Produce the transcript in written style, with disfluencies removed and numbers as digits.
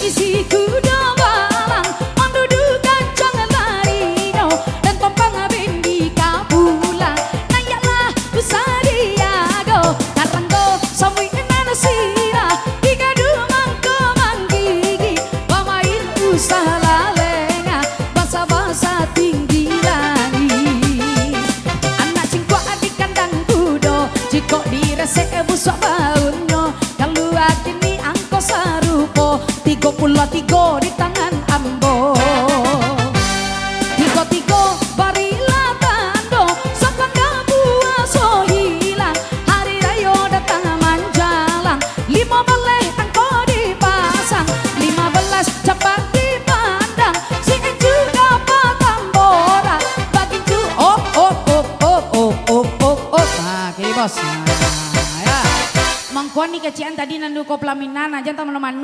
isi kuda balang mendudukan jangan larino dan tompang bendi kabula nayaklah usadiago karanggo samui nanasira tiga dumang kemang gigi pamain usaha lenga basa-basa tinggi langit anak cingkwa di kandang kudo jiko diresek busuk baunnya kalau kini angko sarupo 33 di tangan ambo tiga barilah tando sakanda buah so hilang hari raya datang manjalang 15 angko dipasang 15 cepat dipandang si juga patambora bagi cu nah kiri bos nah ya mangkuan nih kecian tadi nandu koplaminana jangan teman-teman